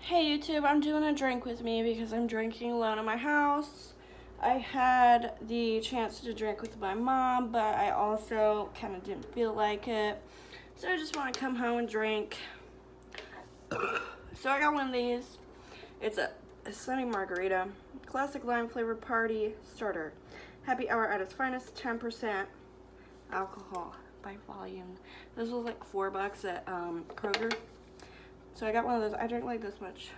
Hey YouTube, I'm doing a drink with me because I'm drinking alone in my house. I had the chance to drink with my mom, but I also kind of didn't feel like it. So I just want to come home and drink. So I got one of these. It's a Sunny Margarita, classic lime flavored party starter. Happy hour at its finest, 10% alcohol by volume. This was like $4 at Kroger. So I got one of those. I drank like this much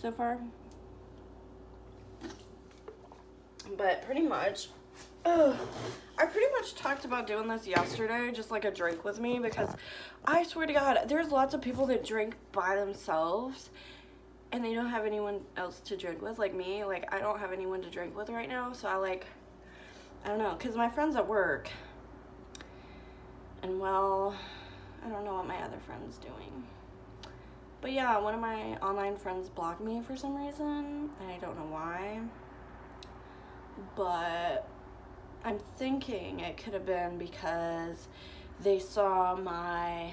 so far. But pretty much, I pretty much talked about doing this yesterday, just like a drink with me, because I swear to God, there's lots of people that drink by themselves and they don't have anyone else to drink with, like me. Like, I don't have anyone to drink with right now, so I don't know, because my friend's at work. And well, I don't know what my other friend's doing. But yeah, one of my online friends blocked me for some reason, and I don't know why. But I'm thinking it could have been because they saw my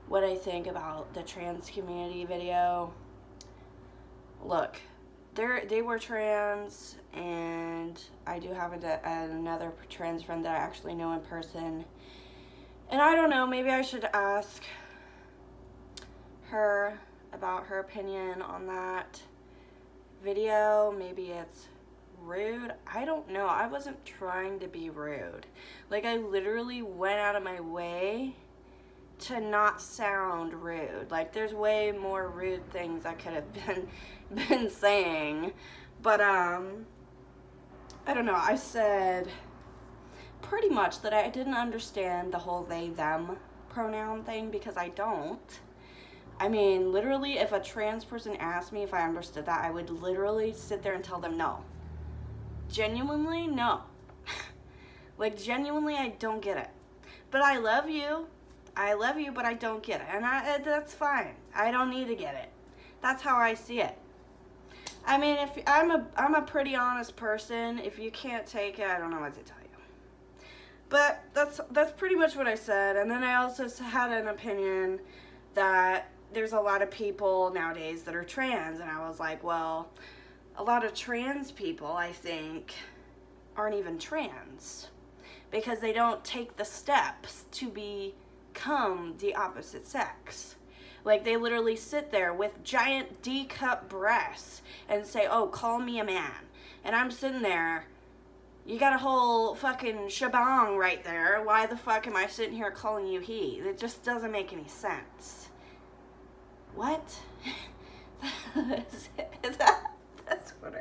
what I think about the trans community video. Look, they were trans, and I do have another trans friend that I actually know in person. And I don't know, maybe I should ask her about her opinion on that video. Maybe it's rude. I don't know. I wasn't trying to be rude. Like, I literally went out of my way to not sound rude. Like, there's way more rude things I could have been saying. But I don't know. I said pretty much that I didn't understand the whole they them pronoun thing, because I don't. I mean, literally, if a trans person asked me if I understood that, I would literally sit there and tell them no. Genuinely, no. Like, genuinely, I don't get it. But I love you. I love you, but I don't get it. And that's fine. I don't need to get it. That's how I see it. I mean, if I'm a pretty honest person. If you can't take it, I don't know what to tell you. But that's pretty much what I said. And then I also had an opinion that there's a lot of people nowadays that are trans, and I was like, well, a lot of trans people, I think, aren't even trans because they don't take the steps to become the opposite sex. Like, they literally sit there with giant D-cup breasts and say, oh, call me a man. And I'm sitting there, you got a whole fucking shebang right there. Why the fuck am I sitting here calling you he? It just doesn't make any sense. What? That's what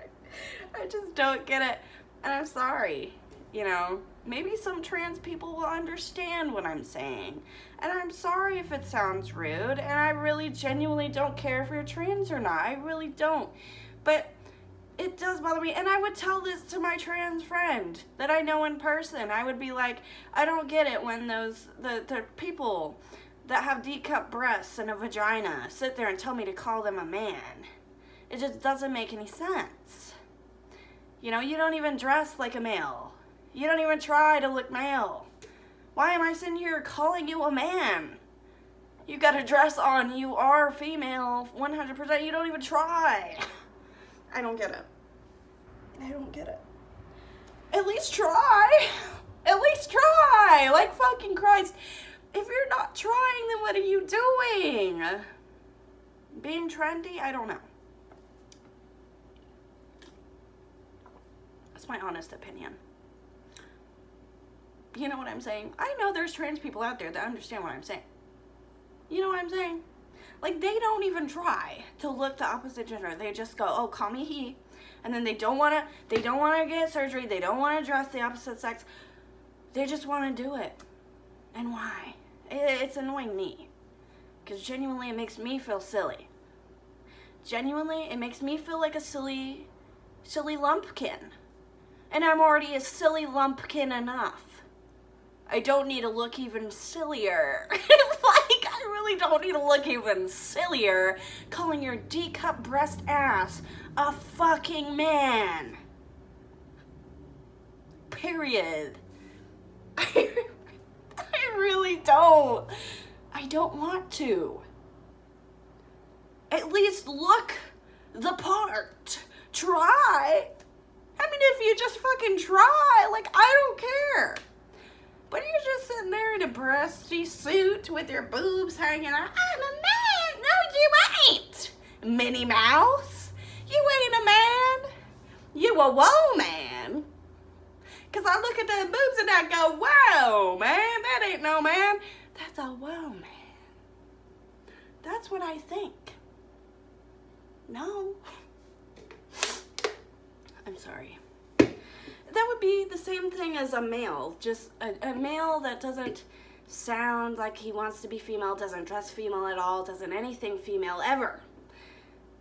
I just don't get it. And I'm sorry. You know, maybe some trans people will understand what I'm saying. And I'm sorry if it sounds rude. And I really genuinely don't care if you're trans or not. I really don't. But it does bother me. And I would tell this to my trans friend that I know in person. I would be like, I don't get it when the people that have D-cup breasts and a vagina sit there and tell me to call them a man. It just doesn't make any sense. You know, you don't even dress like a male. You don't even try to look male. Why am I sitting here calling you a man? You got a dress on. You are female 100%. You don't even try. I don't get it. I don't get it. At least try. At least try. Like, fucking Christ. If you're not trying, then what are you doing? Being trendy? I don't know. That's my honest opinion. You know what I'm saying? I know there's trans people out there that understand what I'm saying. You know what I'm saying? Like, they don't even try to look the opposite gender. They just go, oh, call me he. And then they don't want to get surgery. They don't want to dress the opposite sex. They just want to do it. And why? It's annoying me. Because genuinely, it makes me feel silly. Genuinely, it makes me feel like a silly lumpkin. And I'm already a silly lumpkin enough. I don't need to look even sillier. Like, I really don't need to look even sillier calling your D-cup breast ass a fucking man. Period. I really don't. I don't want to. At least look the part. Try. I mean, if you just fucking try, like, I don't care. But you're just sitting there in a breasty suit with your boobs hanging out. I'm a man. No, you ain't, Minnie Mouse. You ain't a man. You a woman. Because I look at them boobs and I go, whoa, man, that ain't no man. That's a woman. That's what I think. No. I'm sorry. That would be the same thing as a male. Just a male that doesn't sound like he wants to be female, doesn't dress female at all, doesn't anything female ever.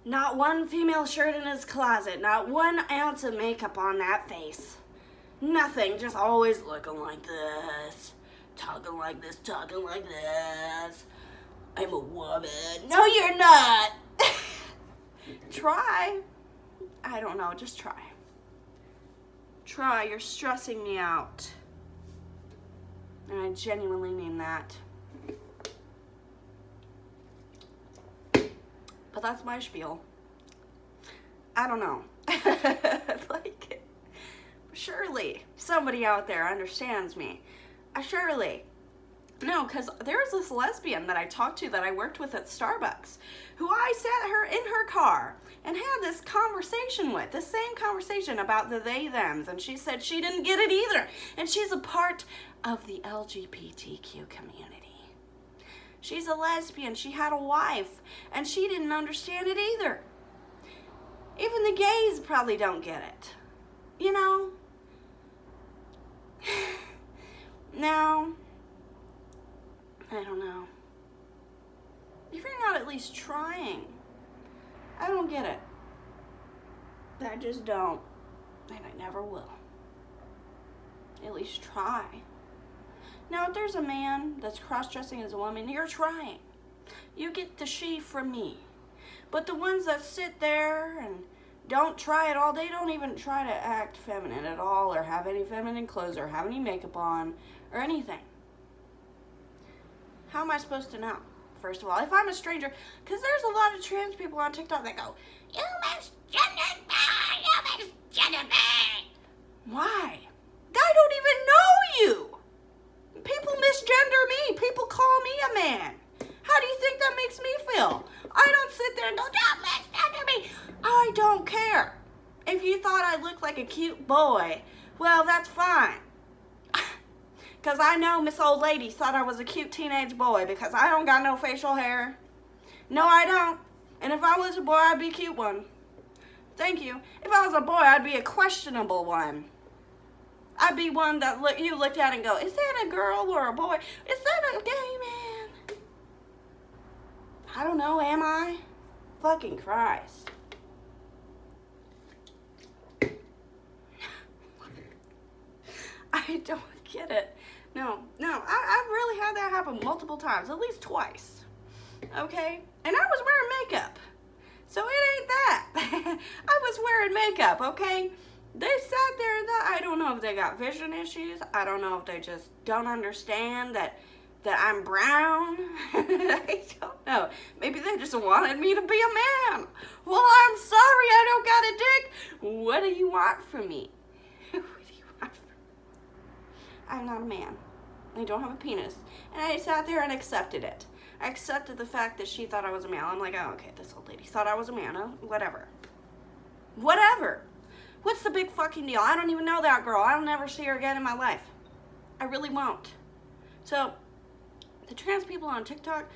Not one female shirt in his closet, not 1 ounce of makeup on that face. Nothing, just always looking like this, talking like this, talking like this. I'm a woman. No, you're not. Try. I don't know, just try. Try, you're stressing me out. And I genuinely mean that. But that's my spiel. I don't know. Like, surely somebody out there understands me. Surely. No, because there's this lesbian that I talked to that I worked with at Starbucks who I sat her in her car and had this conversation with, the same conversation about the they thems, and she said she didn't get it either, and she's a part of the LGBTQ community. She's a lesbian, she had a wife, and she didn't understand it either. Even the gays probably don't get it, you know? Now, I don't know. If you're not at least trying, I don't get it. I just don't. And I never will. At least try. Now, if there's a man that's cross-dressing as a woman, you're trying. You get the she from me. But the ones that sit there and don't try at all, they don't even try to act feminine at all or have any feminine clothes or have any makeup on or anything. How am I supposed to know? First of all, if I'm a stranger, because there's a lot of trans people on TikTok that go, you misgendered me, you misgendered me. Why? I don't even know you. People misgender me. People call me a man. How do you think that makes me feel? I don't sit there and go, don't misgender me. I don't care. If you thought I looked like a cute boy, well, that's fine. Because I know Miss Old Lady thought I was a cute teenage boy because I don't got no facial hair. No, I don't. And if I was a boy, I'd be a cute one. Thank you. If I was a boy, I'd be a questionable one. I'd be one that you looked at and go, is that a girl or a boy? Is that a gay man? I don't know, am I? Fucking Christ. I don't get it. No, I've really had that happen multiple times, at least twice. Okay? And I was wearing makeup. So it ain't that. I was wearing makeup, okay? They sat there and I don't know if they got vision issues. I don't know if they just don't understand that I'm brown. I don't know. Maybe they just wanted me to be a man. Well, I'm sorry, I don't got a dick. What do you want from me? What do you want from me? I'm not a man. I don't have a penis. And I sat there and accepted it. I accepted the fact that she thought I was a male. I'm like, oh, okay, this old lady thought I was a man. Oh, whatever. Whatever. What's the big fucking deal? I don't even know that girl. I'll never see her again in my life. I really won't. So, the trans people on TikTok,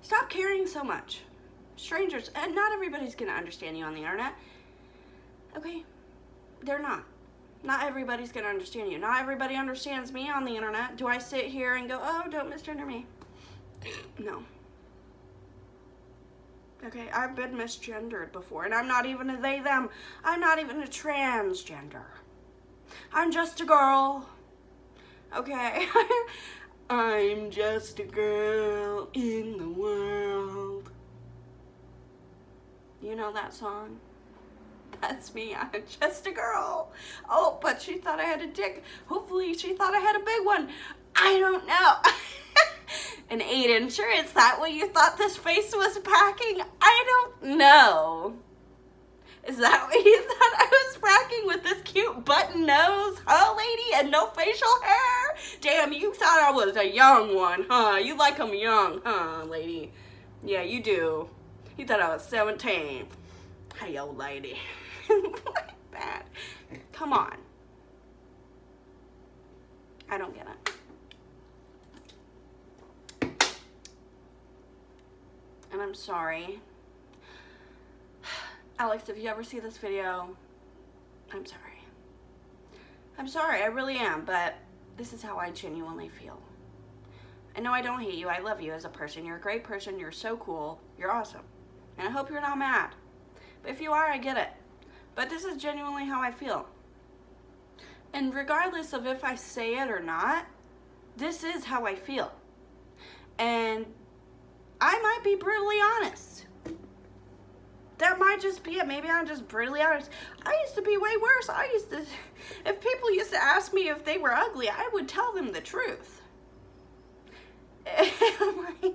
stop caring so much. Strangers, and not everybody's going to understand you on the internet. Okay? They're not. Not everybody's going to understand you. Not everybody understands me on the internet. Do I sit here and go, oh, don't misgender me? No. Okay, I've been misgendered before, and I'm not even a they, them. I'm not even a transgender. I'm just a girl. Okay? I'm just a girl in the world. You know that song? That's me. I'm just a girl. Oh, but she thought I had a dick. Hopefully she thought I had a big one. I don't know. And Aiden, sure, is that what you thought this face was packing? I don't know. Is that what you thought I was packing with this cute button nose, huh, lady, and no facial hair? Damn, you thought I was a young one, huh? You like them young, huh, lady? Yeah, you do. You thought I was 17. Hey, old lady. Like that. Come on. I don't get it. And I'm sorry. Alex, if you ever see this video, I'm sorry. I'm sorry, I really am, but this is how I genuinely feel. I know I don't hate you. I love you as a person. You're a great person. You're so cool. You're awesome. And I hope you're not mad. But if you are, I get it. But this is genuinely how I feel. And regardless of if I say it or not, this is how I feel. And I might be brutally honest. That might just be it. Maybe I'm just brutally honest. I used to be way worse. If people used to ask me if they were ugly, I would tell them the truth. Like,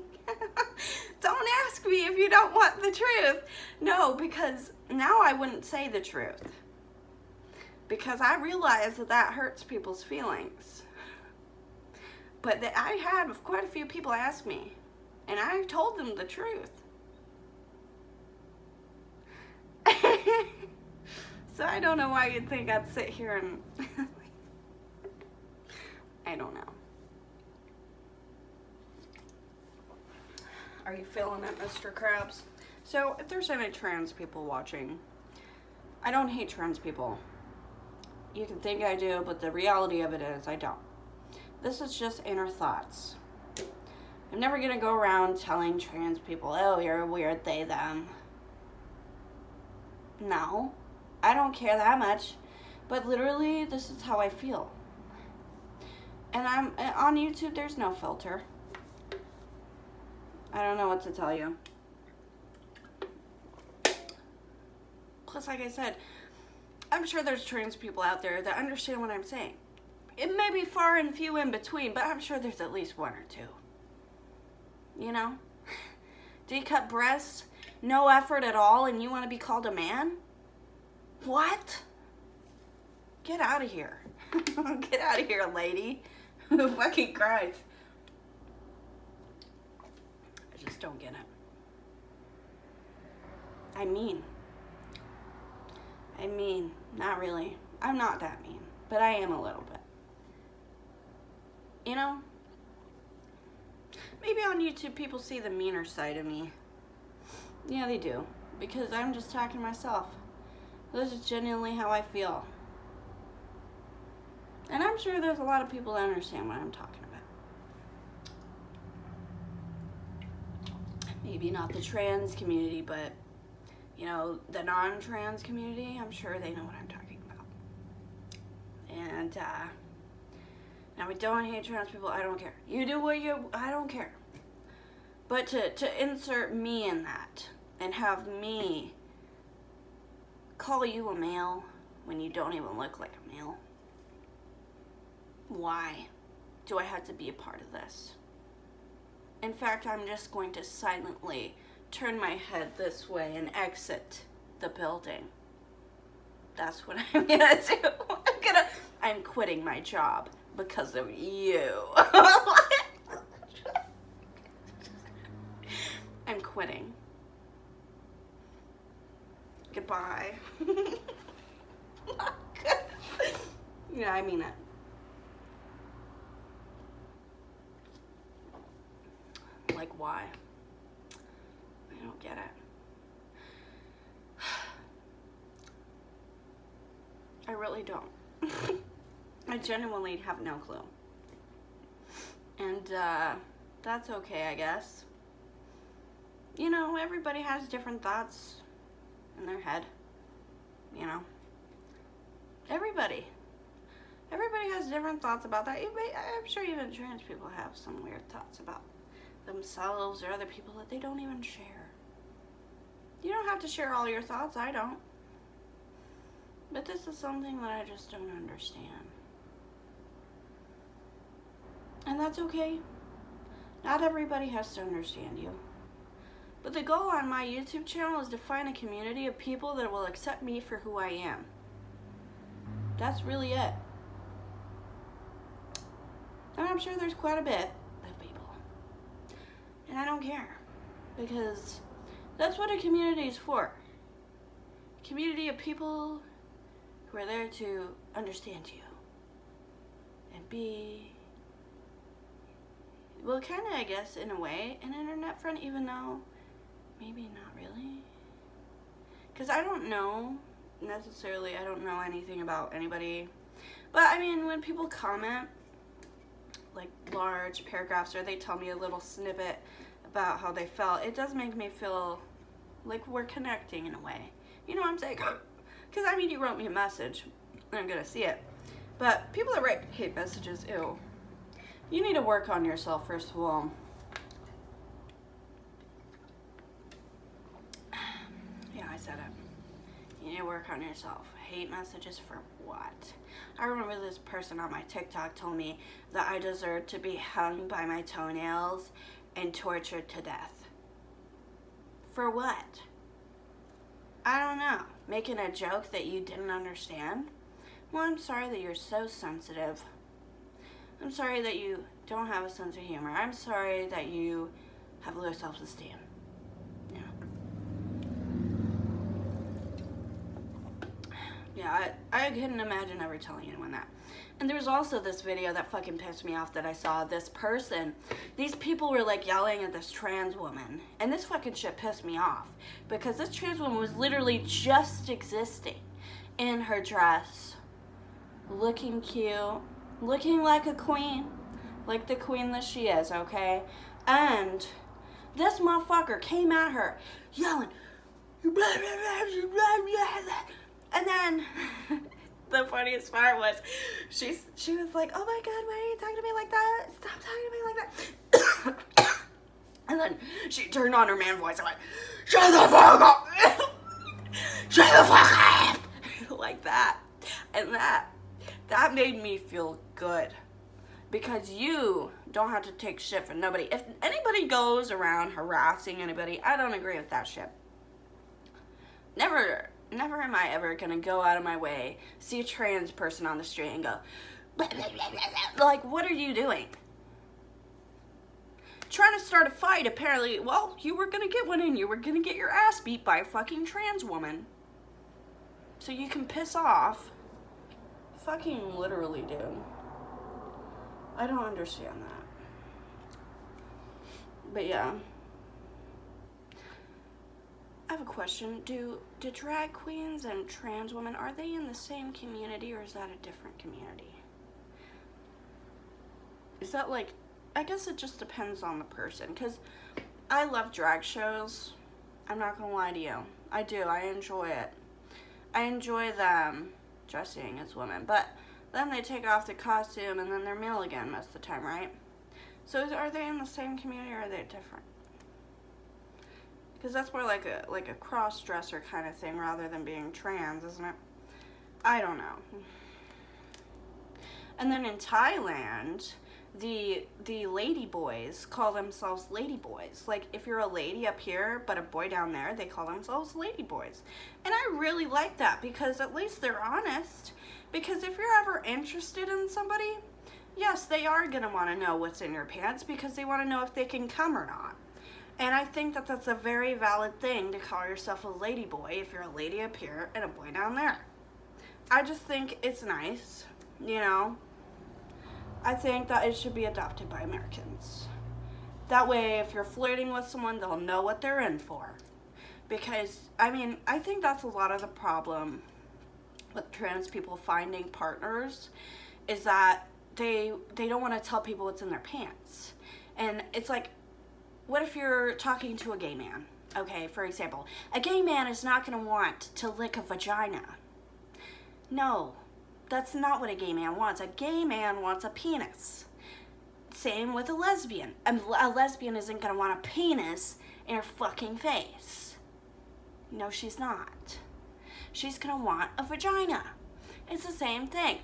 don't ask me if you don't want the truth. No, because now I wouldn't say the truth. Because I realize that hurts people's feelings. But I had quite a few people ask me, and I told them the truth. So I don't know why you'd think I'd sit here and I don't know. Are you feeling it, Mr. Krabs? So if there's any trans people watching, I don't hate trans people. You can think I do, but the reality of it is I don't. This is just inner thoughts. I'm never gonna go around telling trans people, oh, you're weird, they, them. No, I don't care that much, but literally this is how I feel. And I'm on YouTube, there's no filter. I don't know what to tell you. Plus, like I said, I'm sure there's trans people out there that understand what I'm saying. It may be far and few in between, but I'm sure there's at least one or two. You know? D-cup breasts, no effort at all, and you want to be called a man? What? Get out of here. Get out of here, lady. Fucking Christ. I just don't get it. I mean, not really. I'm not that mean, but I am a little bit. You know? Maybe on YouTube people see the meaner side of me. Yeah, they do. Because I'm just talking to myself. This is genuinely how I feel. And I'm sure there's a lot of people that understand what I'm talking about. Maybe not the trans community, but, you know, the non-trans community, I'm sure they know what I'm talking about. And, now we don't hate trans people, I don't care. You do what I don't care. But to insert me in that and have me call you a male when you don't even look like a male. Why do I have to be a part of this? In fact, I'm just going to silently turn my head this way and exit the building. That's what I'm gonna do. I'm quitting my job because of you. I'm quitting. Goodbye. Yeah, I mean it. Like, why? I don't get it. I really don't. I genuinely have no clue. And, that's okay, I guess. You know, everybody has different thoughts in their head. You know? Everybody has different thoughts about that. I'm sure even trans people have some weird thoughts about themselves or other people that they don't even share. You don't have to share all your thoughts, I don't. But this is something that I just don't understand. And that's okay. Not everybody has to understand you. But the goal on my YouTube channel is to find a community of people that will accept me for who I am. That's really it. And I'm sure there's quite a bit of people. And I don't care. Because that's what a community is for. A community of people who are there to understand you. And be, well, kind of, I guess, in a way, an internet friend, even though maybe not really. Because I don't know, necessarily, I don't know anything about anybody. But, I mean, when people comment, like, large paragraphs, or they tell me a little snippet about how they felt, it does make me feel like we're connecting in a way. You know what I'm saying? Because, I mean, you wrote me a message, and I'm going to see it. But people that write hate messages, ew. You need to work on yourself, first of all. Yeah, I said it. You need to work on yourself. Hate messages for what? I remember this person on my TikTok told me that I deserved to be hung by my toenails and tortured to death. For what? I don't know. Making a joke that you didn't understand? Well, I'm sorry that you're so sensitive. I'm sorry that you don't have a sense of humor. I'm sorry that you have low self-esteem. Yeah, I couldn't imagine ever telling anyone that. And there was also this video that fucking pissed me off that I saw. This person, these people were like yelling at this trans woman. And this fucking shit pissed me off. Because this trans woman was literally just existing in her dress. Looking cute. Looking like a queen. Like the queen that she is, okay? And this motherfucker came at her yelling, and then the funniest part was she was like, oh my god, why are you talking to me like that? Stop talking to me like that. And then she turned on her man voice and went, shut the fuck up. Shut the fuck up. Like that. And that made me feel good. Because you don't have to take shit from nobody. If anybody goes around harassing anybody, I don't agree with that shit. Never am I ever gonna go out of my way, see a trans person on the street and go, blah, blah, blah, blah, blah. Like, what are you doing? Trying to start a fight, apparently. Well, you were gonna get one and you were gonna get your ass beat by a fucking trans woman. So you can piss off. Fucking literally, dude. I don't understand that. But yeah. I have a question. Do drag queens and trans women, are they in the same community or is that a different community? Is that like, I guess it just depends on the person. Because I love drag shows. I'm not going to lie to you. I do. I enjoy it. I enjoy them dressing as women. But then they take off the costume and then they're male again most of the time, right? So are they in the same community or are they different? Because that's more like a cross-dresser kind of thing rather than being trans, isn't it? I don't know. And then in Thailand, the lady boys call themselves lady boys. Like, if you're a lady up here but a boy down there, they call themselves lady boys. And I really like that because at least they're honest. Because if you're ever interested in somebody, yes, they are going to want to know what's in your pants because they want to know if they can come or not. And I think that that's a very valid thing to call yourself a lady boy if you're a lady up here and a boy down there. I just think it's nice, you know. I think that it should be adopted by Americans. That way, if you're flirting with someone, they'll know what they're in for. Because, I mean, I think that's a lot of the problem with trans people finding partners is that they don't want to tell people what's in their pants. And it's like, what if you're talking to a gay man? Okay, for example, a gay man is not going to want to lick a vagina. No, that's not what a gay man wants. A gay man wants a penis. Same with a lesbian. A lesbian isn't going to want a penis in her fucking face. No, she's not. She's going to want a vagina. It's the same thing.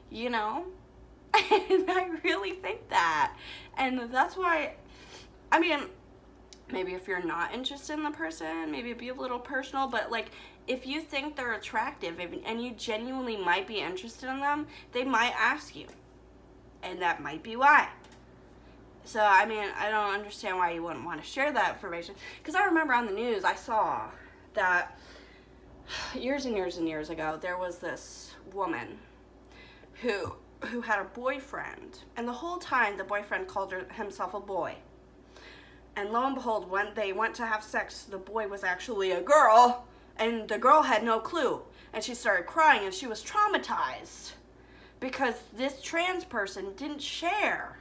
You know? And I really think that. And that's why, I mean, maybe if you're not interested in the person, maybe be a little personal, but like, if you think they're attractive and you genuinely might be interested in them, they might ask you. And that might be why. So, I mean, I don't understand why you wouldn't want to share that information. Because I remember on the news, I saw that years and years and years ago, there was this woman who had a boyfriend. And the whole time, the boyfriend called himself a boy. And lo and behold, when they went to have sex, the boy was actually a girl. And the girl had no clue. And she started crying and she was traumatized. Because this trans person didn't share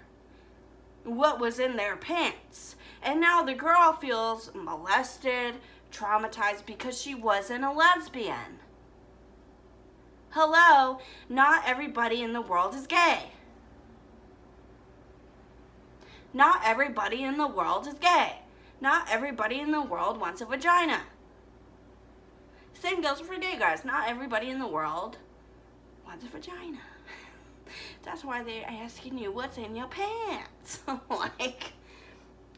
what was in their pants. And now the girl feels molested, traumatized because she wasn't a lesbian. Hello, not everybody in the world is gay. Not everybody in the world is gay. Not everybody in the world wants a vagina. Same goes for gay guys. Not everybody in the world wants a vagina. That's why they're asking you what's in your pants. Like,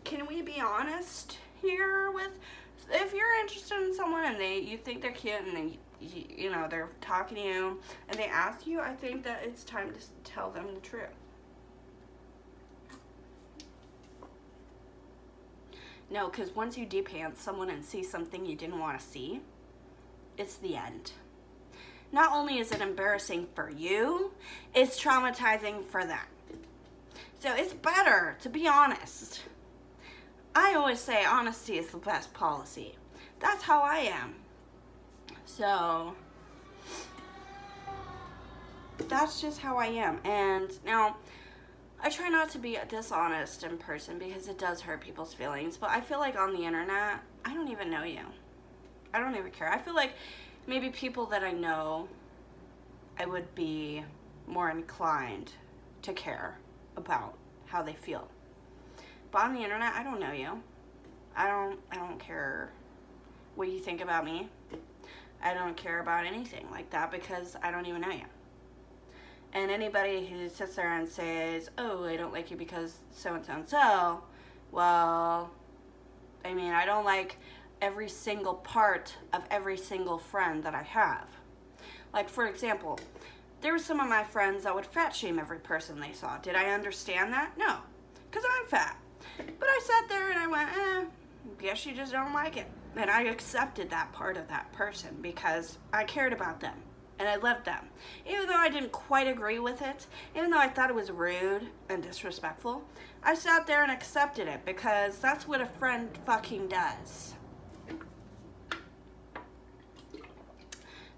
can we be honest here with, if you're interested in someone and you think they're cute and you know, they're talking to you and they ask you, I think that it's time to tell them the truth. No, because once you de-pants someone and see something you didn't want to see, it's the end. Not only is it embarrassing for you, it's traumatizing for them. So it's better to be honest. I always say honesty is the best policy. That's how I am. So that's just how I am. And now, I try not to be dishonest in person because it does hurt people's feelings. But I feel like on the internet, I don't even know you. I don't even care. I feel like maybe people that I know, I would be more inclined to care about how they feel. But on the internet, I don't know you. I don't care what you think about me. I don't care about anything like that because I don't even know you. And anybody who sits there and says, oh, I don't like you because so-and-so and so, well, I mean, I don't like every single part of every single friend that I have. Like, for example, there were some of my friends that would fat shame every person they saw. Did I understand that? No, because I'm fat. But I sat there and I went, guess you just don't like it. And I accepted that part of that person because I cared about them. And I loved them. Even though I didn't quite agree with it, even though I thought it was rude and disrespectful, I sat there and accepted it because that's what a friend fucking does.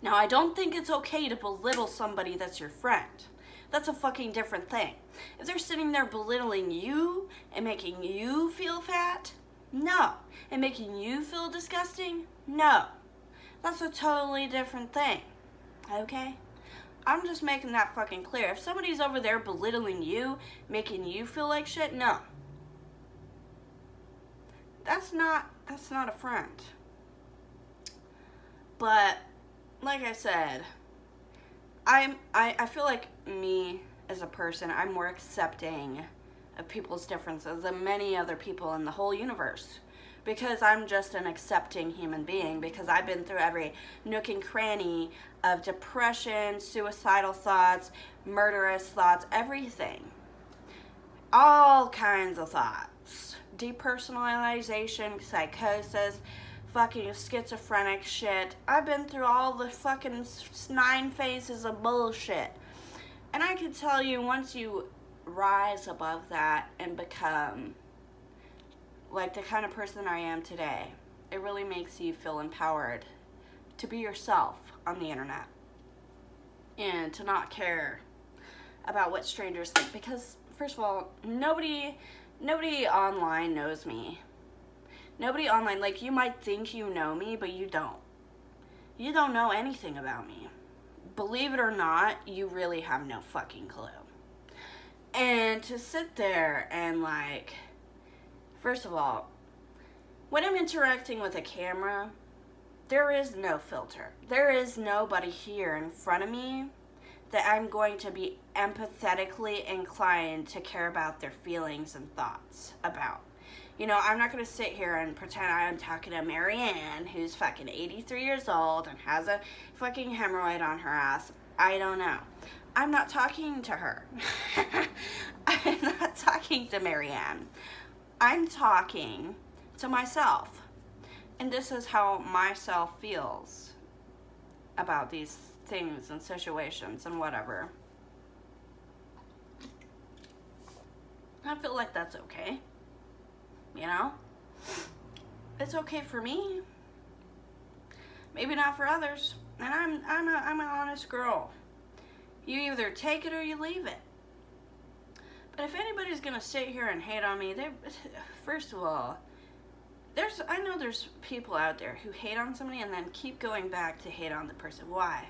Now, I don't think it's okay to belittle somebody that's your friend. That's a fucking different thing. If they're sitting there belittling you and making you feel fat, no. And making you feel disgusting, no. That's a totally different thing. Okay? I'm just making that fucking clear. If somebody's over there belittling you, making you feel like shit, no. That's not a friend. But like I said, I feel like me as a person, I'm more accepting of people's differences than many other people in the whole universe. Because I'm just an accepting human being. Because I've been through every nook and cranny of depression, suicidal thoughts, murderous thoughts, everything. All kinds of thoughts. Depersonalization, psychosis, fucking schizophrenic shit. I've been through all the fucking 9 phases of bullshit. And I can tell you, once you rise above that and become like the kind of person I am today, it really makes you feel empowered to be yourself on the internet and to not care about what strangers think. Because first of all, nobody online knows me. Nobody online, like, you might think you know me, but you don't. You don't know anything about me. Believe it or not, you really have no fucking clue. And to sit there and, like, first of all, when I'm interacting with a camera, there is no filter. There is nobody here in front of me that I'm going to be empathetically inclined to care about their feelings and thoughts about. You know, I'm not going to sit here and pretend I'm talking to Marianne, who's fucking 83 years old and has a fucking hemorrhoid on her ass. I don't know. I'm not talking to her. I'm not talking to Marianne. I'm talking to myself. And this is how myself feels about these things and situations and whatever. I feel like that's okay. You know? It's okay for me. Maybe not for others. And I'm an honest girl. You either take it or you leave it. But if anybody's gonna sit here and hate on me, first of all, I know there's people out there who hate on somebody and then keep going back to hate on the person. Why?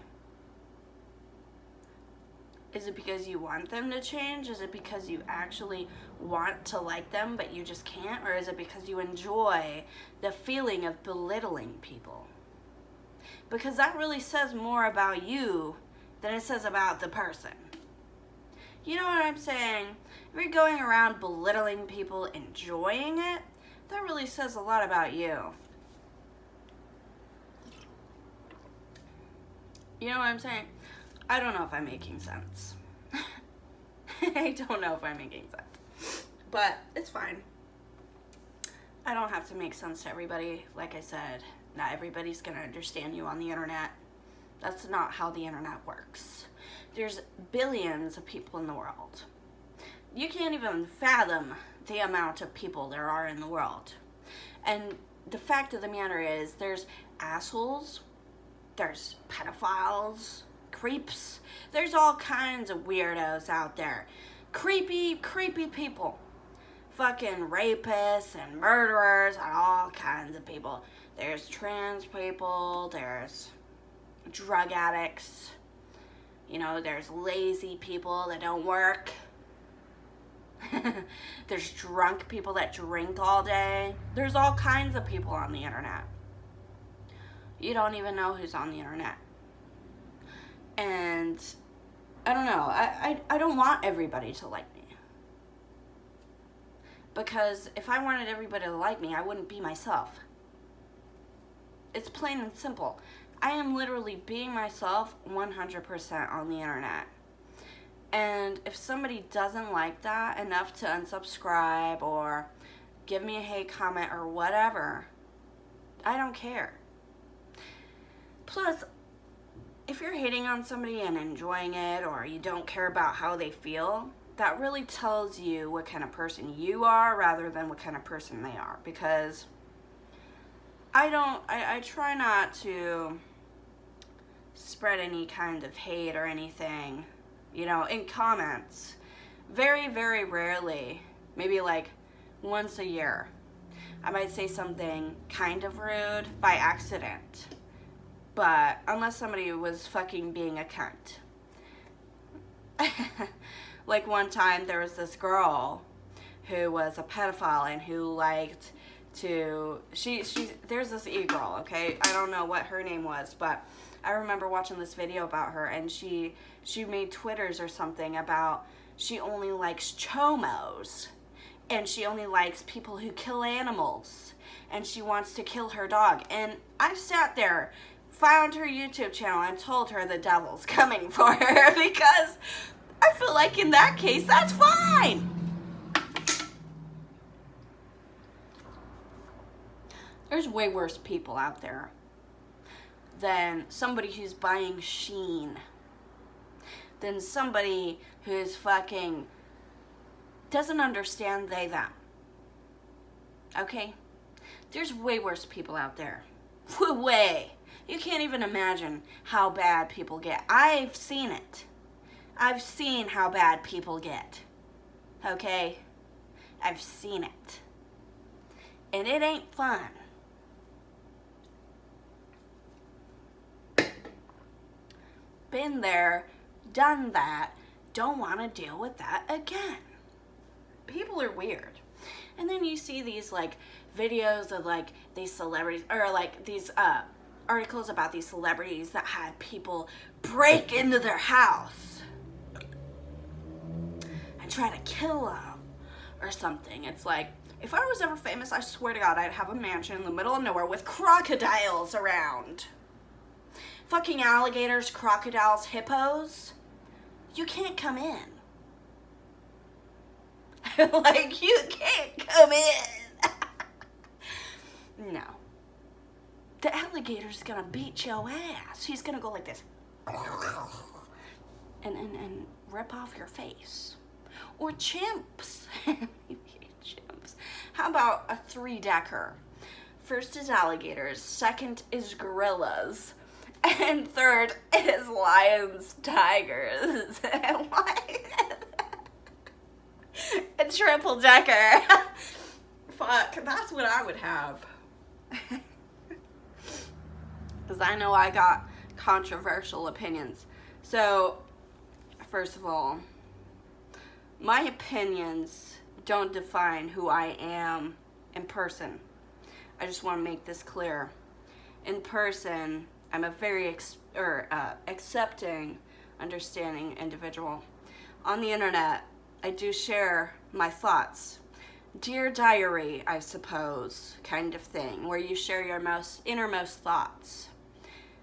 Is it because you want them to change? Is it because you actually want to like them but you just can't? Or is it because you enjoy the feeling of belittling people? Because that really says more about you than it says about the person. You know what I'm saying? If you're going around belittling people, enjoying it, that really says a lot about you. You know what I'm saying? I don't know if I'm making sense. I don't know if I'm making sense. But it's fine. I don't have to make sense to everybody. Like I said, not everybody's going to understand you on the internet. That's not how the internet works. There's billions of people in the world. You can't even fathom the amount of people there are in the world. And the fact of the matter is, there's assholes, there's pedophiles, creeps, there's all kinds of weirdos out there. Creepy people. Fucking rapists and murderers and all kinds of people. There's trans people, there's drug addicts, you know, there's lazy people that don't work. There's drunk people that drink all day. There's all kinds of people on the internet. You don't even know who's on the internet. And I don't know. I don't want everybody to like me. Because if I wanted everybody to like me, I wouldn't be myself. It's plain and simple. I am literally being myself 100% on the internet. And if somebody doesn't like that enough to unsubscribe or give me a hate comment or whatever, I don't care. Plus, if you're hating on somebody and enjoying it, or you don't care about how they feel, that really tells you what kind of person you are rather than what kind of person they are. Because I try not to spread any kind of hate or anything, you know, in comments. Very, very rarely, maybe like once a year, I might say something kind of rude by accident. But unless somebody was fucking being a cunt. Like one time there was this girl who was a pedophile and who liked to, there's this e-girl, okay? I don't know what her name was, but I remember watching this video about her, and she made Twitters or something about she only likes chomos, and she only likes people who kill animals, and she wants to kill her dog. And I sat there, found her YouTube channel, and told her the devil's coming for her, because I feel like in that case, that's fine. There's way worse people out there than somebody who's buying Shein, than somebody who's fucking doesn't understand they, them. Okay? There's way worse people out there. Way. You can't even imagine how bad people get. I've seen it. I've seen how bad people get. Okay? I've seen it. And it ain't fun. Been there, done that, don't want to deal with that again. People are weird. And then you see these like videos of like these celebrities, or like these articles about these celebrities that had people break into their house try to kill them or something. It's like, if I was ever famous, I swear to God, I'd have a mansion in the middle of nowhere with crocodiles around. Fucking alligators, crocodiles, hippos. You can't come in. Like, you can't come in. No. The alligator's gonna beat your ass. He's gonna go like this. And rip off your face. Or chimps. Chimps. How about a 3-decker? First is alligators, second is gorillas, and third is lions, tigers. A triple decker. Fuck, that's what I would have. Because I know I got controversial opinions. So, first of all, my opinions don't define who I am in person. I just want to make this clear. In person, I'm a very accepting, understanding individual. On the internet, I do share my thoughts. Dear diary, I suppose, kind of thing, where you share your innermost thoughts.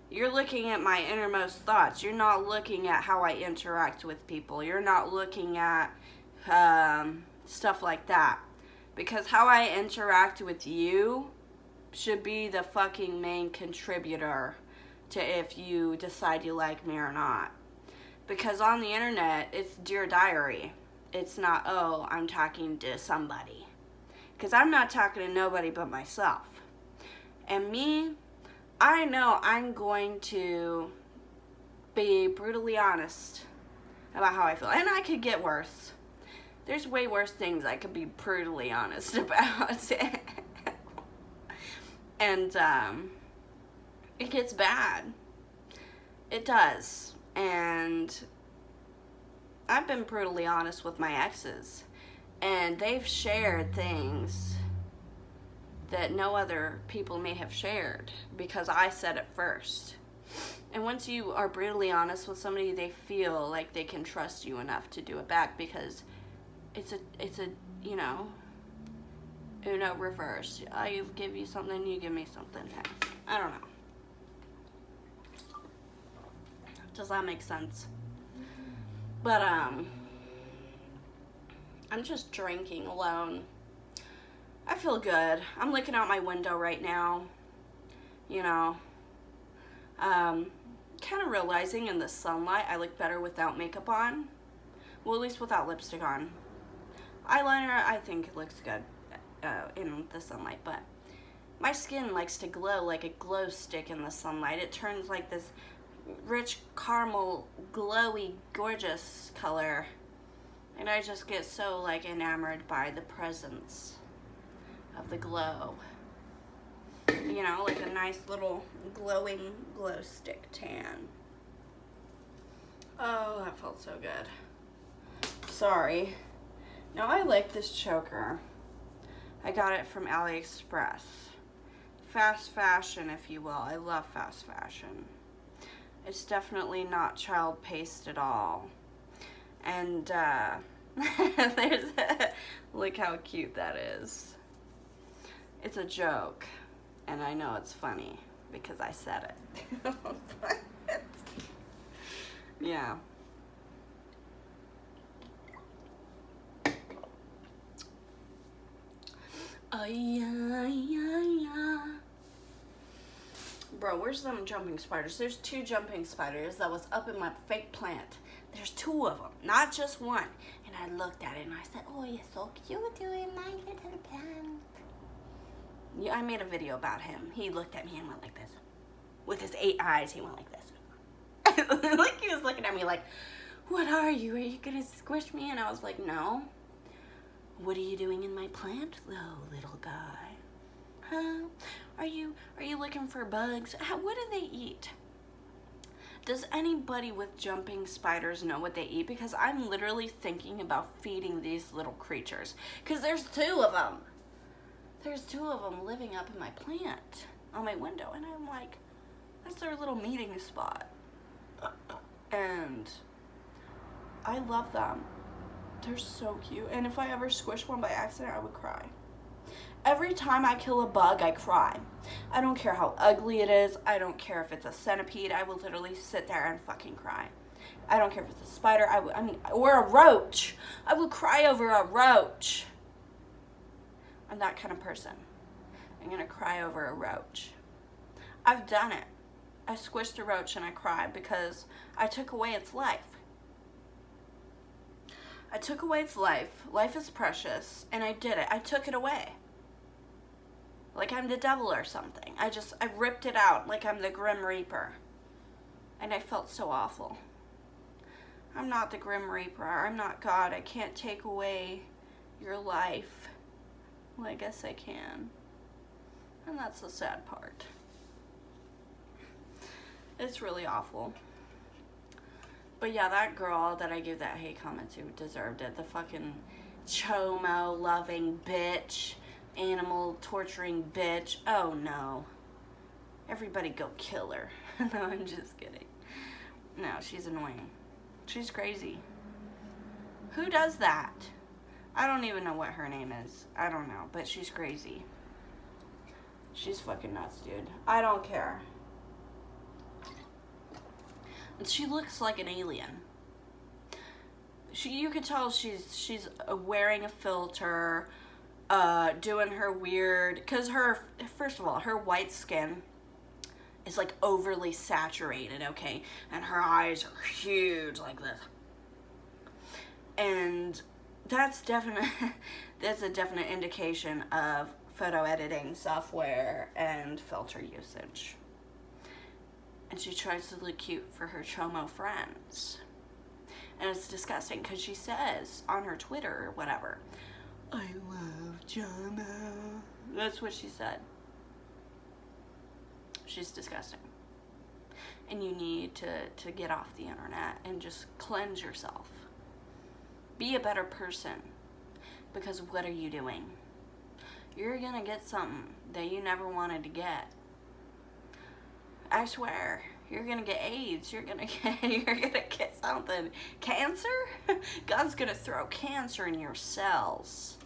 You're looking at my innermost thoughts. You're not looking at how I interact with people. You're not looking at stuff like that. Because how I interact with you should be the fucking main contributor to if you decide you like me or not. Because on the internet, it's Dear Diary. It's not, oh, I'm talking to somebody. Because I'm not talking to nobody but myself. And me, I know I'm going to be brutally honest about how I feel. And I could get worse. There's way worse things I could be brutally honest about. And it gets bad. It does. And I've been brutally honest with my exes. And they've shared things that no other people may have shared because I said it first. And once you are brutally honest with somebody, they feel like they can trust you enough to do it back because it's a you know, Uno reverse. I give you something, you give me something. I don't know. Does that make sense? But I'm just drinking alone. I feel good. I'm looking out my window right now. You know, kind of realizing in the sunlight I look better without makeup on. Well, at least without lipstick on. Eyeliner, I think it looks good in the sunlight, but my skin likes to glow like a glow stick in the sunlight. It turns like this rich caramel, glowy, gorgeous color. And I just get so like enamored by the presence of the glow. You know, like a nice little glowing glow stick tan. Oh, that felt so good. Sorry. Now I like this choker. I got it from AliExpress. Fast fashion, if you will. I love fast fashion. It's definitely not child paste at all. And there's look how cute that is. It's a joke, and I know it's funny because I said it. Yeah. Bro, where's them jumping spiders? There's 2 jumping spiders that was up in my fake plant. There's 2 of them, not just one. And I looked at it and I said, oh, you're so cute, you're in my little plant. Yeah, I made a video about him. He looked at me and went like this. With his 8 eyes, he went like this. Like he was looking at me like, what are you? Are you gonna squish me? And I was like, no. What are you doing in my plant, though, little guy? Huh? Are you looking for bugs? What do they eat? Does anybody with jumping spiders know what they eat? Because I'm literally thinking about feeding these little creatures. Because there's 2 of them. There's 2 of them living up in my plant on my window. And I'm like, that's their little meeting spot. And I love them. They're so cute. And if I ever squish one by accident, I would cry. Every time I kill a bug, I cry. I don't care how ugly it is. I don't care if it's a centipede. I will literally sit there and fucking cry. I don't care if it's a spider. Or a roach. I will cry over a roach. I'm that kind of person. I'm going to cry over a roach. I've done it. I squished a roach and I cried because I took away its life. I took away its life. Life is precious. And I did it. I took it away. Like I'm the devil or something. I ripped it out like I'm the Grim Reaper. And I felt so awful. I'm not the Grim Reaper. I'm not God. I can't take away your life. Well, I guess I can. And that's the sad part. It's really awful. But yeah, that girl that I gave that hate comment to deserved it. The fucking chomo loving bitch. Animal torturing bitch. Oh no. Everybody go kill her. No, I'm just kidding. No, she's annoying. She's crazy. Who does that? I don't even know what her name is. I don't know, but she's crazy. She's fucking nuts, dude. I don't care. And she looks like an alien. You could tell she's wearing a filter, doing her weird, because first of all, her white skin is like overly saturated, okay? And her eyes are huge like this. And that's a definite indication of photo editing software and filter usage. And she tries to look cute for her chomo friends. And it's disgusting because she says on her Twitter or whatever, I love chomo. That's what she said. She's disgusting. And you need to get off the internet and just cleanse yourself. Be a better person. Because what are you doing? You're gonna get something that you never wanted to get. I swear, you're gonna get AIDS. You're gonna get something. Cancer? God's gonna throw cancer in your cells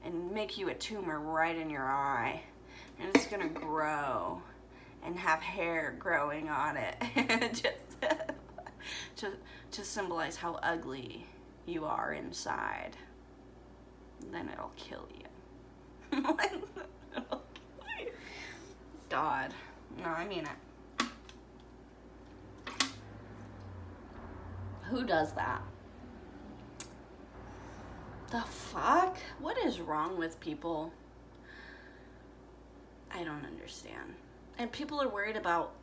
and make you a tumor right in your eye, and it's gonna grow and have hair growing on it, to symbolize how ugly you are inside. Then it'll kill you. It'll kill you. God, no, I mean it. Who does that? The fuck? What is wrong with people? I don't understand. And people are worried about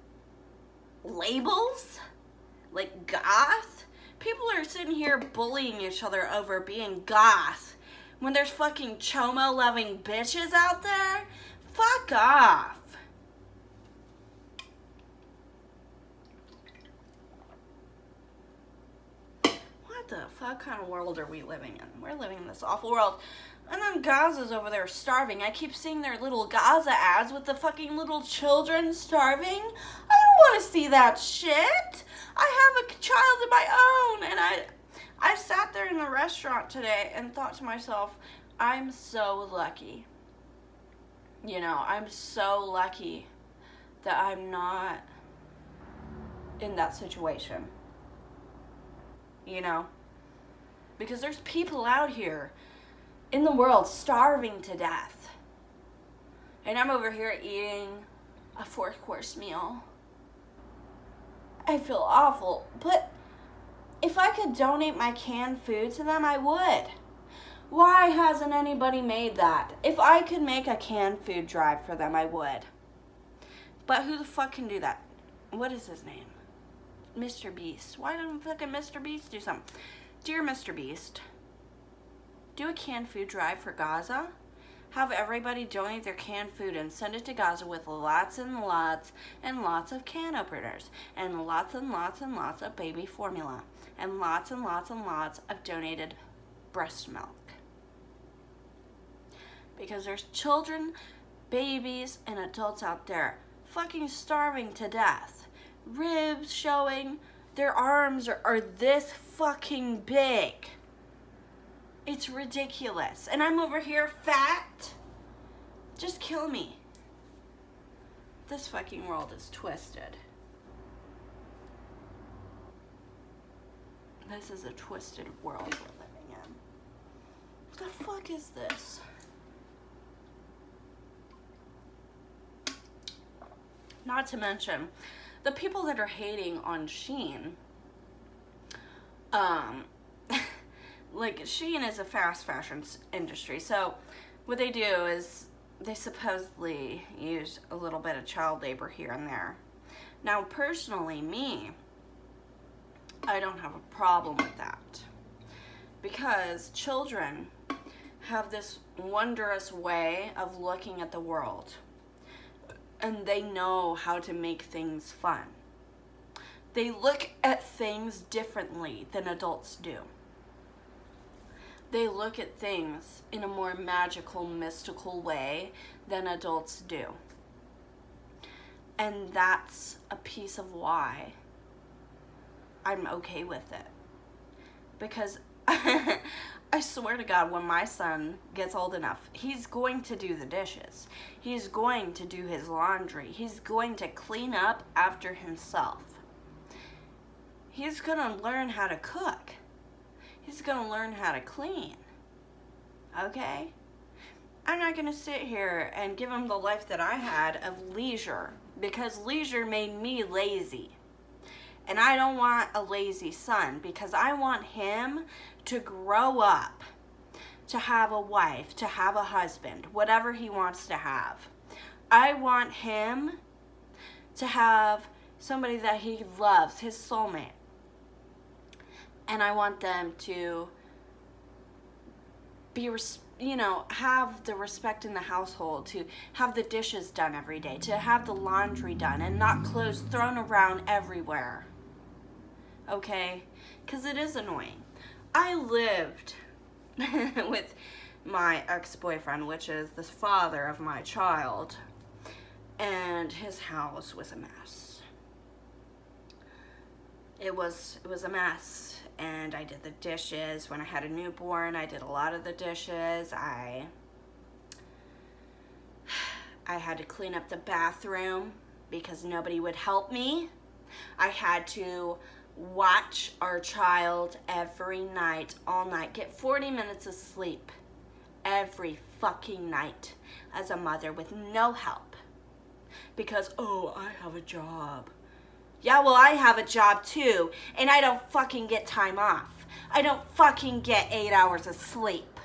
labels? Like goth? People are sitting here bullying each other over being goth when there's fucking chomo loving bitches out there. Fuck off. What the fuck kind of world are we living in? We're living in this awful world. And then Gaza's over there starving. I keep seeing their little Gaza ads with the fucking little children starving. I don't want to see that shit. I have a child of my own. And I sat there in the restaurant today and thought to myself, I'm so lucky. You know, I'm so lucky that I'm not in that situation. You know? Because there's people out here in the world starving to death. And I'm over here eating a 4-course meal. I feel awful. But if I could donate my canned food to them, I would. Why hasn't anybody made that? If I could make a canned food drive for them, I would. But who the fuck can do that? What is his name? Mr. Beast. Why doesn't fucking Mr. Beast do something? Dear Mr. Beast, do a canned food drive for Gaza. Have everybody donate their canned food and send it to Gaza with lots and lots and lots of can openers and lots and lots and lots of baby formula and lots and lots and lots of donated breast milk. Because there's children, babies, and adults out there fucking starving to death. Ribs showing. Their arms are this fucking big. It's ridiculous. And I'm over here fat. Just kill me. This fucking world is twisted. This is a twisted world we're living in. What the fuck is this? Not to mention, the people that are hating on Shein, like, Shein is a fast fashion industry, so what they do is they supposedly use a little bit of child labor here and there. Now, personally, I don't have a problem with that, because children have this wondrous way of looking at the world, and they know how to make things fun. They look at things differently than adults do. They look at things in a more magical, mystical way than adults do. And that's a piece of why I'm okay with it. Because I swear to God, when my son gets old enough, he's going to do the dishes. He's going to do his laundry. He's going to clean up after himself. He's going to learn how to cook. He's going to learn how to clean. Okay? I'm not going to sit here and give him the life that I had of leisure, because leisure made me lazy. And I don't want a lazy son, because I want him to grow up, to have a wife, to have a husband, whatever he wants to have. I want him to have somebody that he loves, his soulmate. And I want them to be, have the respect in the household, to have the dishes done every day, to have the laundry done, and not clothes thrown around everywhere. Okay? Because it is annoying. I lived with my ex-boyfriend, which is the father of my child, and his house was a mess. It was a mess. And I did the dishes. When I had a newborn, I did a lot of the dishes. I had to clean up the bathroom because nobody would help me. I had to watch our child every night, all night, get 40 minutes of sleep every fucking night as a mother with no help. Because, I have a job. Yeah, well, I have a job too, and I don't fucking get time off. I don't fucking get 8 hours of sleep.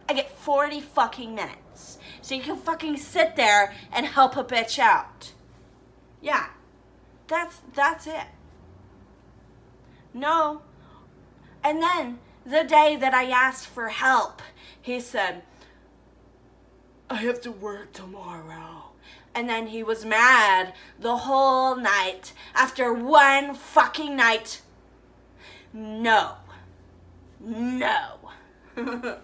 I get 40 fucking minutes. So you can fucking sit there and help a bitch out. Yeah, that's it. No. And then, the day that I asked for help, he said, I have to work tomorrow. And then he was mad the whole night. After one fucking night. No. And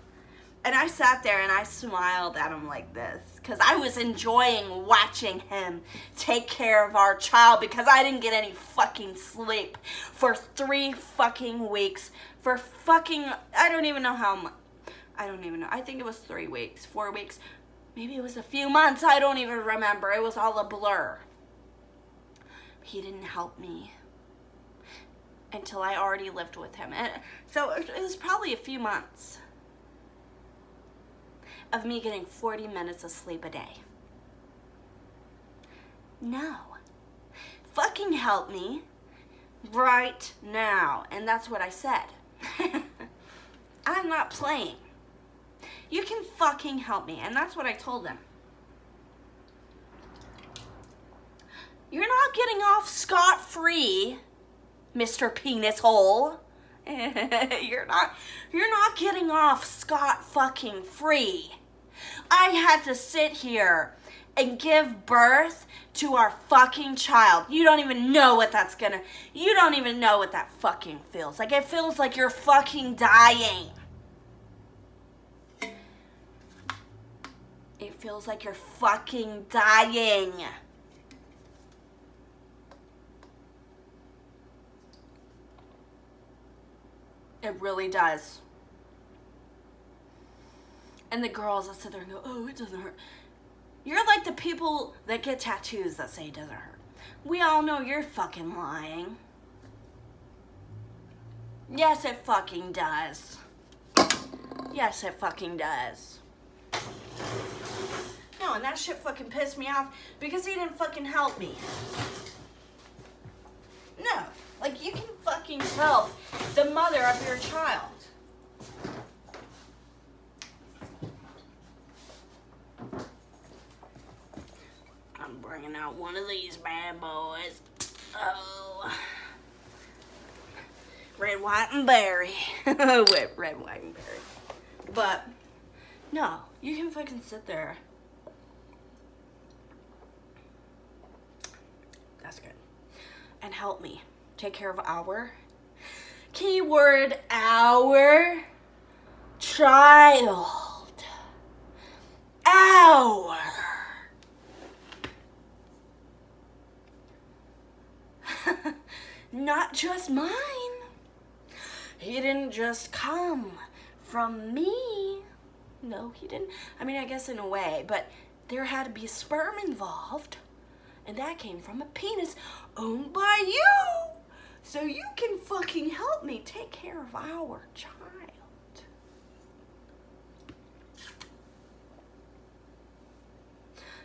I sat there and I smiled at him like this, because I was enjoying watching him take care of our child, because I didn't get any fucking sleep for 3 fucking weeks. For fucking, I don't even know how much. I don't even know. I think it was 3 weeks, 4 weeks. Maybe it was a few months. I don't even remember. It was all a blur. He didn't help me until I already lived with him. And so it was probably a few months of me getting 40 minutes of sleep a day. No. Fucking help me right now. And that's what I said. I'm not playing. You can fucking help me. And that's what I told him. You're not getting off scot-free, Mr. Penis Hole. You're not getting off scot-fucking-free. I had to sit here and give birth to our fucking child. You don't even know what you don't even know what that fucking feels like. It feels like you're fucking dying. It feels like you're fucking dying. It really does. And the girls that sit there and go, oh, it doesn't hurt. You're like the people that get tattoos that say it doesn't hurt. We all know you're fucking lying. Yes, it fucking does. Yes, it fucking does. No, and that shit fucking pissed me off because he didn't fucking help me. No, like you can fucking help the mother of your child. I'm bringing out one of these bad boys. Oh. Red, white, and berry. Wait, red, white, and berry. But, no, you can fucking sit there. That's good. And help me take care of our, keyword, our child. Our. Not just mine. He didn't just come from me. No, he didn't. I mean, I guess in a way, but there had to be sperm involved. And that came from a penis owned by you. So you can fucking help me take care of our child.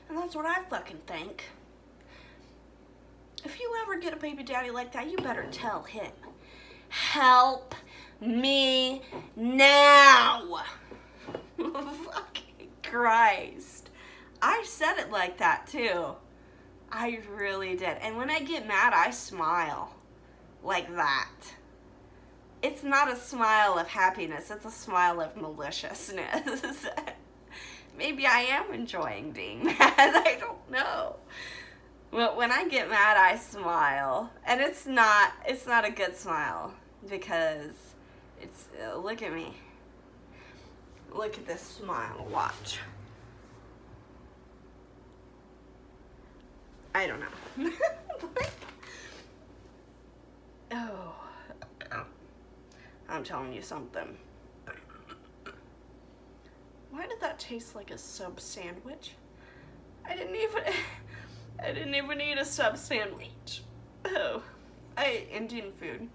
And that's what I fucking think. If you ever get a baby daddy like that, you better tell him. Help me now. Fucking Christ. I said it like that too. I really did. And when I get mad, I smile like that. It's not a smile of happiness. It's a smile of maliciousness. Maybe I am enjoying being mad. I don't know. But when I get mad, I smile. And it's not a good smile because it's, look at me. Look at this smile. Watch. I don't know. Oh. I'm telling you something. Why did that taste like a sub sandwich? I didn't even eat a sub sandwich. Oh. I ate Indian food.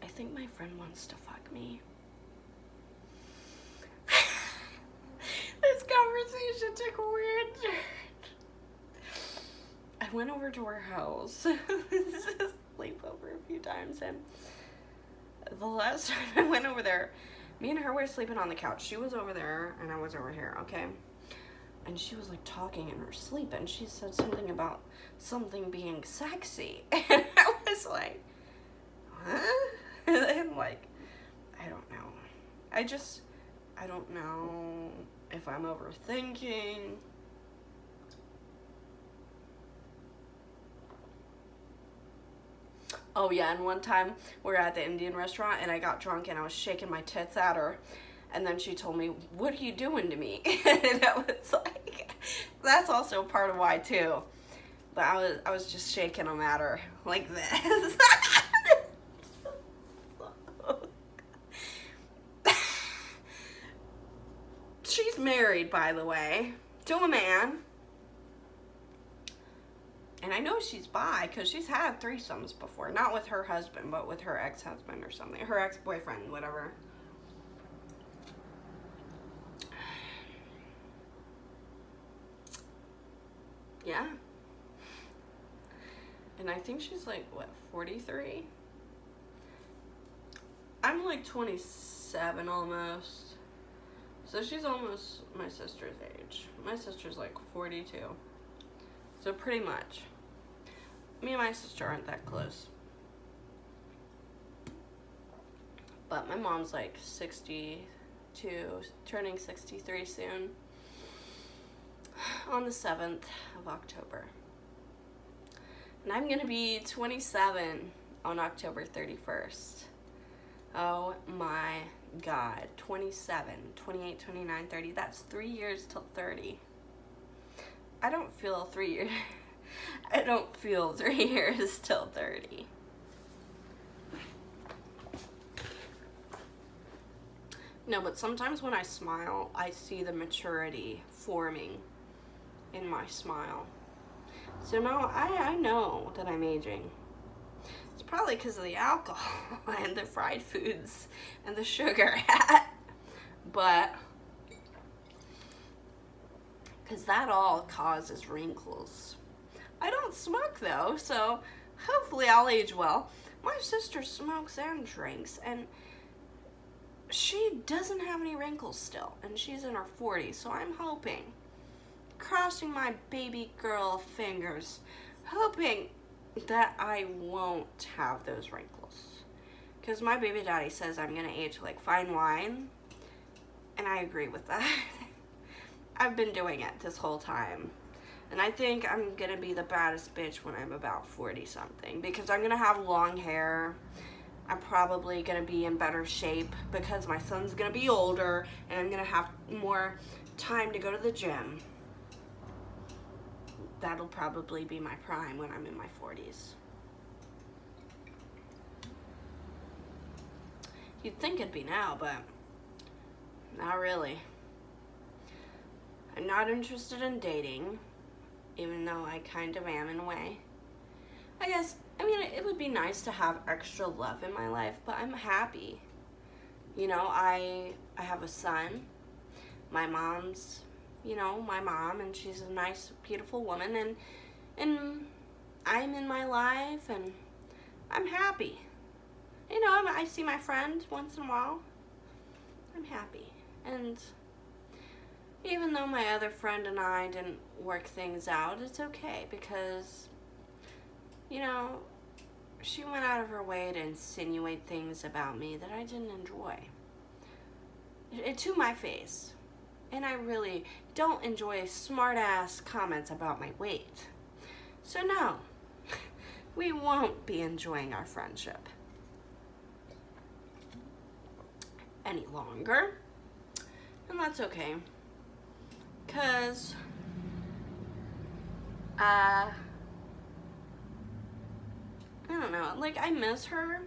I think my friend wants to fuck me. This conversation took a weird turn. I went over to her house. Sleep over a few times, and the last time I went over there, me and her were sleeping on the couch. She was over there and I was over here, okay? And she was like talking in her sleep, and she said something about something being sexy. And I was like, huh? And like, I don't know. I don't know if I'm overthinking. Oh yeah, and one time we were at the Indian restaurant and I got drunk and I was shaking my tits at her. And then she told me, what are you doing to me? And I was like, that's also part of why too. But I was just shaking them at her like this. She's married, by the way, to a man. And I know she's bi because she's had threesomes before. Not with her husband, but with her ex-husband or something. Her ex-boyfriend, whatever. Yeah. And I think she's like, what, 43? I'm like 27 almost. So she's almost my sister's age. My sister's like 42. So pretty much. Me and my sister aren't that close. But my mom's like 62, turning 63 soon. On the 7th of October. And I'm going to be 27 on October 31st. Oh my God. 27, 28, 29, 30. That's 3 years till 30. I don't feel 3 years. I don't feel 3 years till 30. No, but sometimes when I smile, I see the maturity forming in my smile. So now I know that I'm aging. It's probably because of the alcohol and the fried foods and the sugar. But, because that all causes wrinkles. I don't smoke though, so hopefully I'll age well. My sister smokes and drinks, and she doesn't have any wrinkles still, and she's in her 40s, so I'm hoping, crossing my baby girl fingers, hoping that I won't have those wrinkles. Because my baby daddy says I'm going to age like fine wine, and I agree with that. I've been doing it this whole time. And I think I'm going to be the baddest bitch when I'm about 40 something, because I'm going to have long hair. I'm probably going to be in better shape because my son's going to be older and I'm going to have more time to go to the gym. That'll probably be my prime when I'm in my 40s. You'd think it'd be now, but not really. I'm not interested in dating, even though I kind of am in a way. I mean, it would be nice to have extra love in my life, but I'm happy. You know, I have a son. My mom's, you know, my mom, and she's a nice, beautiful woman, and I'm in my life, and I'm happy. You know, I see my friend once in a while. I'm happy. And even though my other friend and I didn't work things out, it's okay, because, you know, she went out of her way to insinuate things about me that I didn't enjoy. It to my face. And I really don't enjoy smart-ass comments about my weight. So no, we won't be enjoying our friendship any longer. And that's okay. 'Cause I don't know, like, I miss her.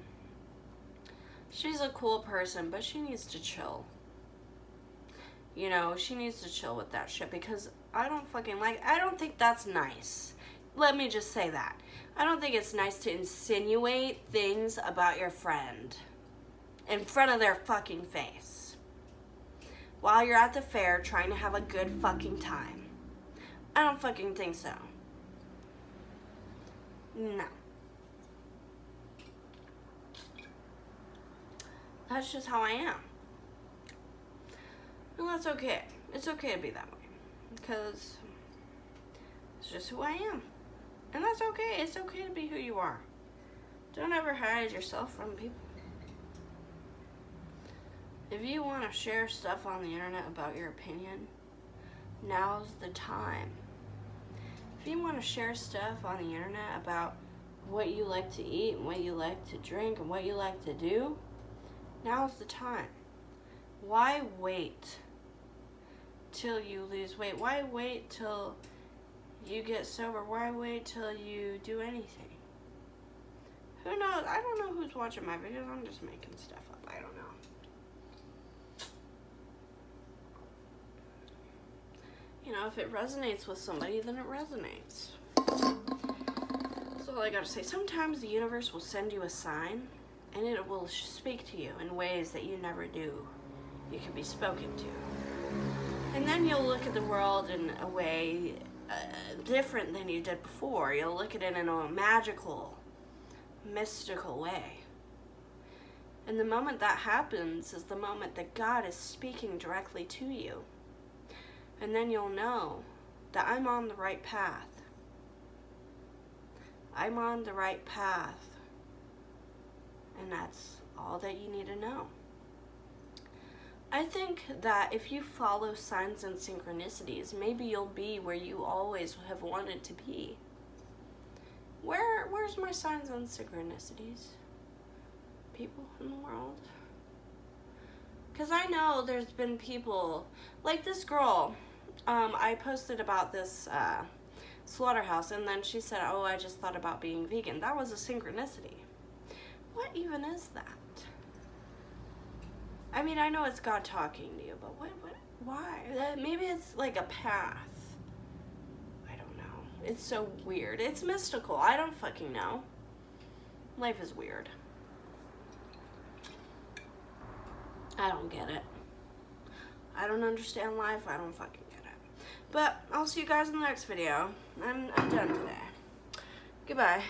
She's a cool person, but she needs to chill. You know, she needs to chill with that shit, because I don't think that's nice. Let me just say that. I don't think it's nice to insinuate things about your friend in front of their fucking face while you're at the fair trying to have a good fucking time. I don't fucking think so. No. That's just how I am. And that's okay. It's okay to be that way. Because it's just who I am. And that's okay. It's okay to be who you are. Don't ever hide yourself from people. If you want to share stuff on the internet about your opinion, now's the time. If you want to share stuff on the internet about what you like to eat and what you like to drink and what you like to do, now's the time. Why wait till you lose weight? Why wait till you get sober? Why wait till you do anything? Who knows? I don't know who's watching my videos. I'm just making stuff up. I don't know. You know, if it resonates with somebody, then it resonates. That's all I gotta say. Sometimes the universe will send you a sign, and it will speak to you in ways that you never knew you could be spoken to. And then you'll look at the world in a way different than you did before. You'll look at it in a magical, mystical way. And the moment that happens is the moment that God is speaking directly to you. And then you'll know that I'm on the right path. I'm on the right path. And that's all that you need to know. I think that if you follow signs and synchronicities, maybe you'll be where you always have wanted to be. Where's my signs and synchronicities? People in the world? Because I know there's been people, like this girl, I posted about this slaughterhouse, and then she said, oh, I just thought about being vegan. That was a synchronicity. What even is that? I mean, I know it's God talking to you, but why? Maybe it's like a path. I don't know. It's so weird. It's mystical. I don't fucking know. Life is weird. I don't get it. I don't understand life. I don't fucking get it. But I'll see you guys in the next video. I'm done today. Goodbye.